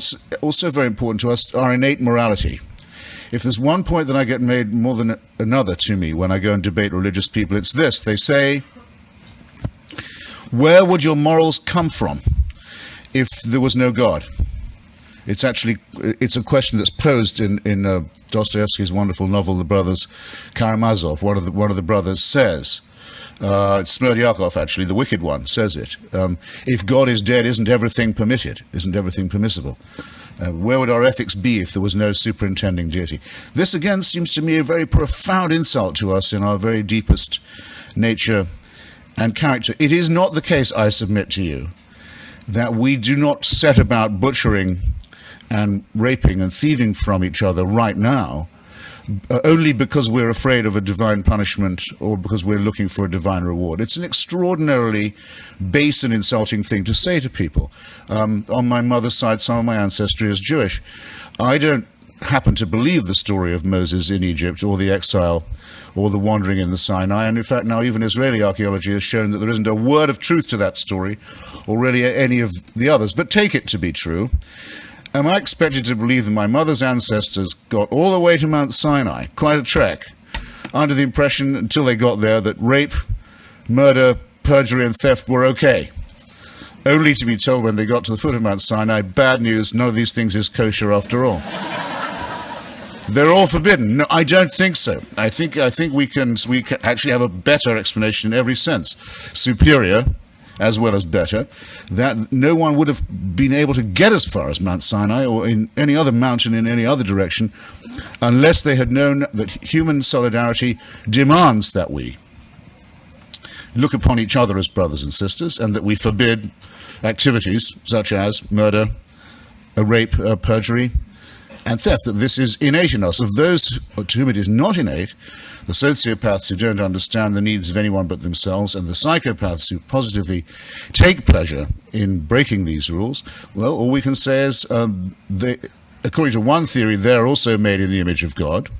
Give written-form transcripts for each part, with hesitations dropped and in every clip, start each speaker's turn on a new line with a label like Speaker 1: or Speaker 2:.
Speaker 1: what's also very important to us, our innate morality. If there's one point that I get made more than another to me when I go and debate religious people, it's this. They say, where would your morals come from if there was no God? It's a question that's posed in Dostoevsky's wonderful novel, The Brothers Karamazov. One of the brothers says, it's Smerdyakov, actually, the wicked one, says it. If God is dead, isn't everything permitted? Isn't everything permissible? Where would our ethics be if there was no superintending deity? This, again, seems to me a very profound insult to us in our very deepest nature and character. It is not the case, I submit to you, that we do not set about butchering and raping and thieving from each other right now, only because we're afraid of a divine punishment or because we're looking for a divine reward. It's an extraordinarily base and insulting thing to say to people. On my mother's side, some of my ancestry is Jewish. I don't happen to believe the story of Moses in Egypt or the exile or the wandering in the Sinai, and in fact now even Israeli archaeology has shown that there isn't a word of truth to that story, or really any of the others. But take it to be true. Am I expected to believe that my mother's ancestors got all the way to Mount Sinai, quite a trek, under the impression, until they got there, that rape, murder, perjury and theft were okay, only to be told when they got to the foot of Mount Sinai, bad news, none of these things is kosher after all? They're all forbidden. No, I don't think so. I think we can actually have a better explanation in every sense, superior as well as better, that no one would have been able to get as far as Mount Sinai or in any other mountain in any other direction unless they had known that human solidarity demands that we look upon each other as brothers and sisters, and that we forbid activities such as murder, rape, perjury, and theft, that this is innate in us. Of those to whom it is not innate, the sociopaths who don't understand the needs of anyone but themselves, and the psychopaths who positively take pleasure in breaking these rules, well, all we can say is, according to one theory, they're also made in the image of God,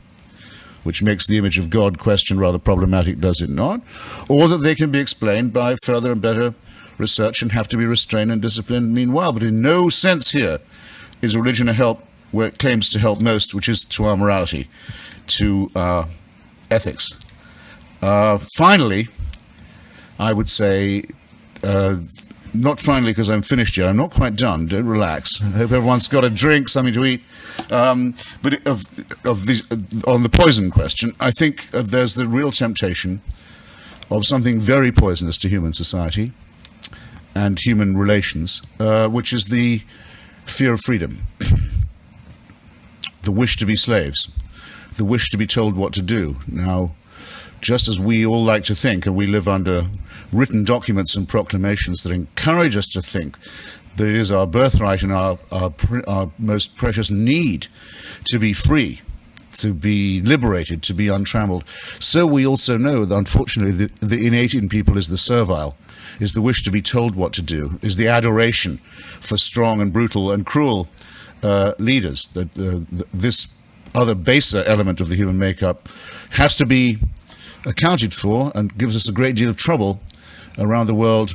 Speaker 1: which makes the image of God question rather problematic, does it not? Or that they can be explained by further and better research and have to be restrained and disciplined meanwhile. But in no sense here is religion a help where it claims to help most, which is to our morality, to ethics. Finally, I would say, not finally because I'm finished yet, I'm not quite done, don't relax. I hope everyone's got a drink, something to eat. But on the poison question, I think there's the real temptation of something very poisonous to human society and human relations, which is the fear of freedom, the wish to be slaves, the wish to be told what to do. Now, just as we all like to think, and we live under written documents and proclamations that encourage us to think that it is our birthright and our most precious need to be free, to be liberated, to be untrammeled, so we also know that, unfortunately, the innate in people is the servile, is the wish to be told what to do, is the adoration for strong and brutal and cruel leaders. That this other baser element of the human makeup has to be accounted for and gives us a great deal of trouble around the world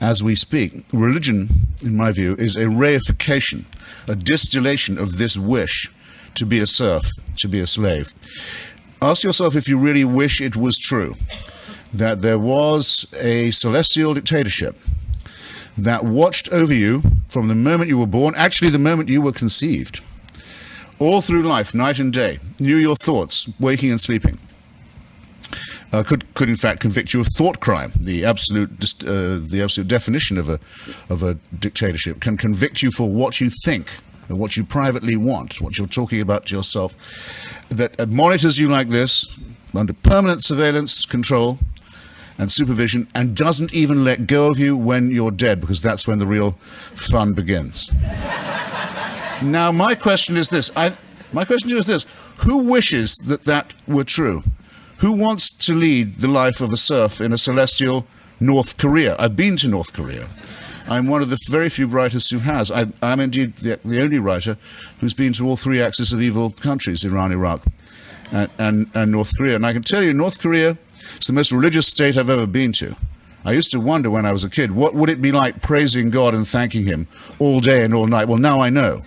Speaker 1: as we speak. Religion, in my view, is a reification, a distillation of this wish to be a serf, to be a slave. Ask yourself if you really wish it was true that there was a celestial dictatorship that watched over you from the moment you were born, actually the moment you were conceived, all through life, night and day, knew your thoughts, waking and sleeping, could in fact convict you of thought crime. The absolute definition of a dictatorship can convict you for what you think, or what you privately want, what you're talking about to yourself, that monitors you like this, under permanent surveillance, control, and supervision, and doesn't even let go of you when you're dead, because that's when the real fun begins. Now, my question is this. Who wishes that that were true? Who wants to lead the life of a serf in a celestial North Korea? I've been to North Korea. I'm one of the very few writers who has. I'm indeed the only writer who's been to all three axis of evil countries, Iran, Iraq, and North Korea. And I can tell you, North Korea is the most religious state I've ever been to. I used to wonder when I was a kid, what would it be like praising God and thanking him all day and all night? Well, now I know.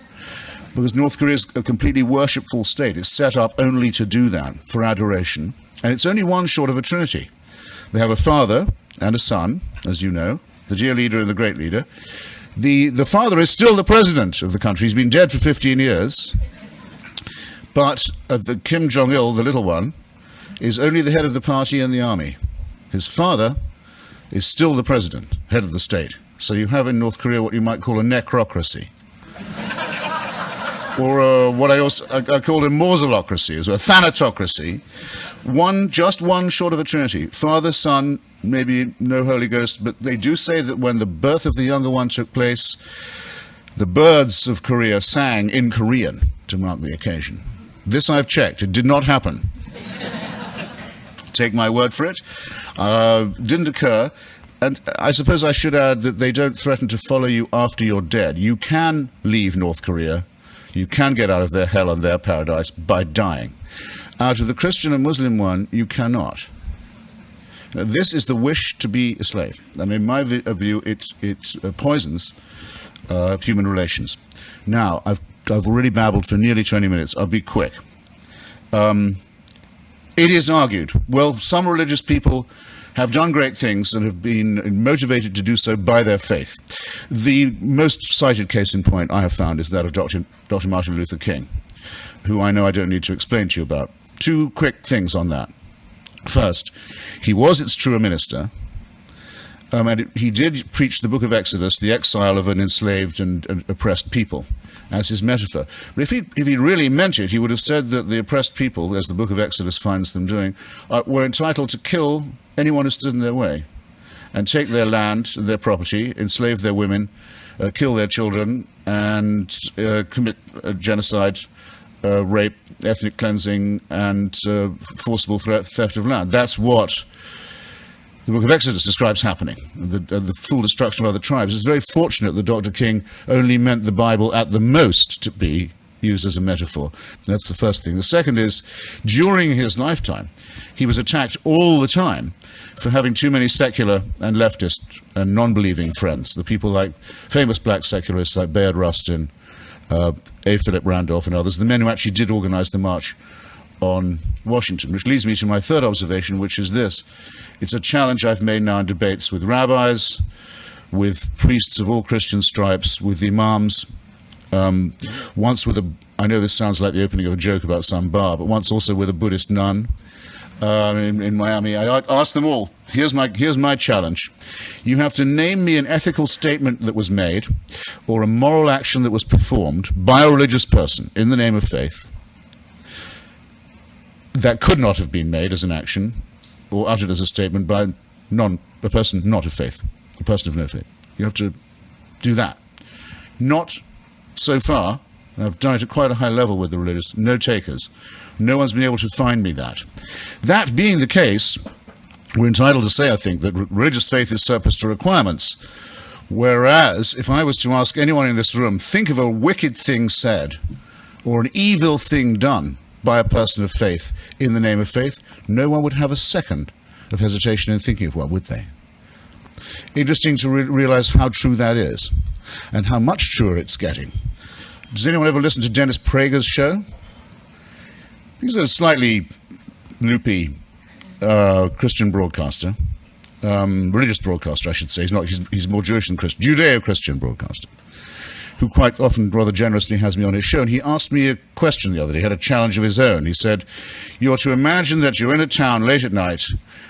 Speaker 1: Because North Korea is a completely worshipful state. It's set up only to do that, for adoration. And it's only one short of a trinity. They have a father and a son, as you know, the dear leader and the great leader. The father is still the president of the country. He's been dead for 15 years. But the Kim Jong-il, the little one, is only the head of the party and the army. His father is still the president, head of the state. So you have in North Korea what you might call a necrocracy. Or what I called a mausolocracy, as well, a thanatocracy. Just one short of a trinity. Father, son, maybe no Holy Ghost, but they do say that when the birth of the younger one took place, the birds of Korea sang in Korean to mark the occasion. This I've checked. It did not happen. Take my word for it. Didn't occur. And I suppose I should add that they don't threaten to follow you after you're dead. You can leave North Korea. You can get out of their hell and their paradise by dying. Out of the Christian and Muslim one, you cannot. Now, this is the wish to be a slave. And in my view, it poisons human relations. Now, I've already babbled for nearly 20 minutes. I'll be quick. It is argued, well, some religious people have done great things and have been motivated to do so by their faith. The most cited case in point I have found is that of Dr. Martin Luther King, who I know I don't need to explain to you about. Two quick things on that. First, he was, it's true, a minister, and he did preach the book of Exodus, the exile of an enslaved and oppressed people, as his metaphor. But if he really meant it, he would have said that the oppressed people, as the book of Exodus finds them doing, were entitled to kill anyone who stood in their way, and take their land, their property, enslave their women, kill their children, and commit genocide, rape, ethnic cleansing, and forcible theft of land. That's what the book of Exodus describes happening, the full destruction of other tribes. It's very fortunate that Dr. King only meant the Bible at the most to be used as a metaphor. That's the first thing. The second is, during his lifetime, he was attacked all the time for having too many secular and leftist and non-believing friends. The people like famous black secularists like Bayard Rustin, A. Philip Randolph and others, the men who actually did organize the march on Washington, which leads me to my third observation, which is this. It's a challenge I've made now in debates with rabbis, with priests of all Christian stripes, with imams, once with I know this sounds like the opening of a joke about some bar, but once also with a Buddhist nun in Miami. I asked them all, here's my challenge. You have to name me an ethical statement that was made or a moral action that was performed by a religious person in the name of faith that could not have been made as an action or uttered as a statement by a person not of faith, a person of no faith. You have to do that. Not so far, and I've done it at quite a high level with the religious, no takers. No one's been able to find me that. That being the case, we're entitled to say, I think, that religious faith is surplus to requirements. Whereas, if I was to ask anyone in this room, think of a wicked thing said or an evil thing done by a person of faith in the name of faith, no one would have a second of hesitation in thinking of one, would they? Interesting to realize how true that is and how much truer it's getting. Does anyone ever listen to Dennis Prager's show? He's a slightly loopy Christian broadcaster, religious broadcaster, I should say. He's more Jewish than Christian, Judeo-Christian broadcaster, who quite often rather generously has me on his show. And he asked me a question the other day. He had a challenge of his own. He said, you're to imagine that you're in a town late at night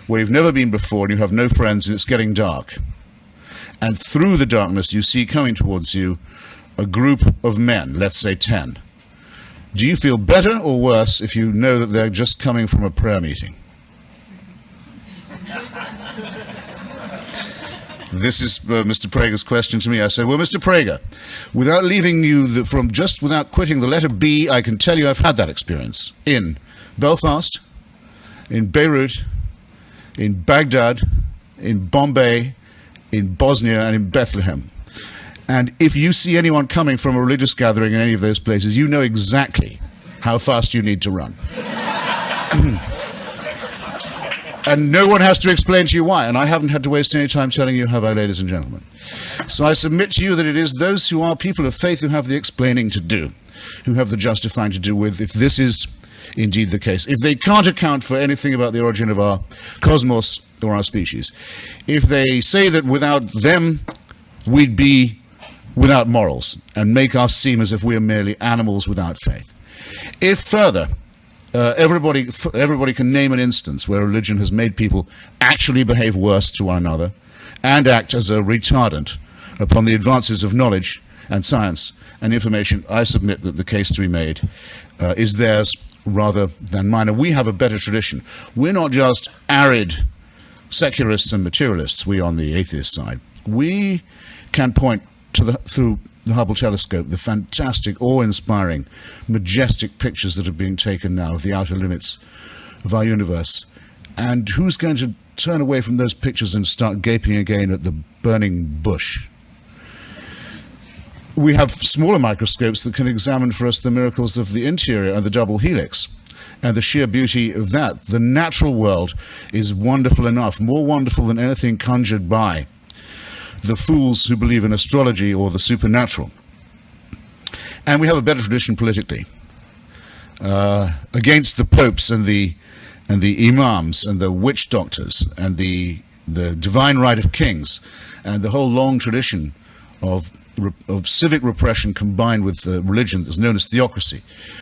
Speaker 1: where you've never been before and you have no friends and it's getting dark. And through the darkness you see coming towards you a group of men, let's say 10. Do you feel better or worse if you know that they're just coming from a prayer meeting? This is Mr. Prager's question to me. I said, well, Mr. Prager, without leaving you without quitting the letter B, I can tell you I've had that experience in Belfast, in Beirut, in Baghdad, in Bombay, in Bosnia, and in Bethlehem. And if you see anyone coming from a religious gathering in any of those places, you know exactly how fast you need to run. And no one has to explain to you why. And I haven't had to waste any time telling you, have I, ladies and gentlemen? So I submit to you that it is those who are people of faith who have the explaining to do, who have the justifying to do with if this is indeed the case. If they can't account for anything about the origin of our cosmos or our species, if they say that without them we'd be without morals and make us seem as if we are merely animals without faith. If further, everybody can name an instance where religion has made people actually behave worse to one another and act as a retardant upon the advances of knowledge and science and information, I submit that the case to be made is theirs rather than mine. And we have a better tradition. We're not just arid secularists and materialists, we on the atheist side. We can point to through the Hubble telescope, the fantastic, awe-inspiring, majestic pictures that are being taken now of the outer limits of our universe. And who's going to turn away from those pictures and start gaping again at the burning bush? We have smaller microscopes that can examine for us the miracles of the interior and the double helix and the sheer beauty of that. The natural world is wonderful enough, more wonderful than anything conjured by the fools who believe in astrology or the supernatural. And we have a better tradition politically. Against the popes and the imams and the witch doctors and the divine right of kings and the whole long tradition of civic repression combined with religion that's known as theocracy.